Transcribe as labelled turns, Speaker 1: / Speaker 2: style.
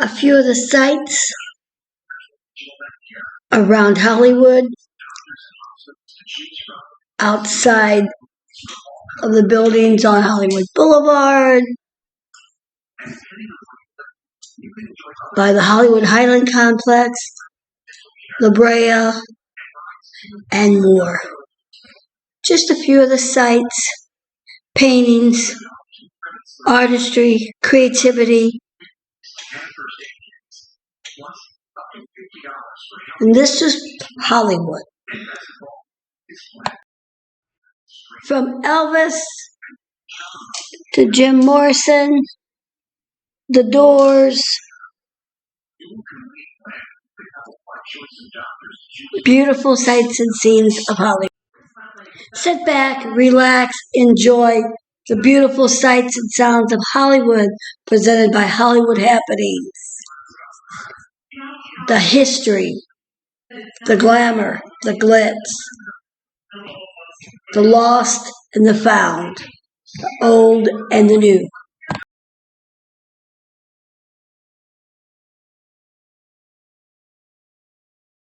Speaker 1: A few of the sights around Hollywood, outside of the buildings on Hollywood Boulevard, by the Hollywood Highland Complex, La Brea, and more. Just a few of the sights, paintings, artistry, creativity. And this is Hollywood. From Elvis to Jim Morrison, The Doors, beautiful sights and scenes of Hollywood. Sit back, relax, enjoy the beautiful sights and sounds of Hollywood presented by Hollywood Happenings. The history, the glamour, the glitz, the lost and the found, the old and the new.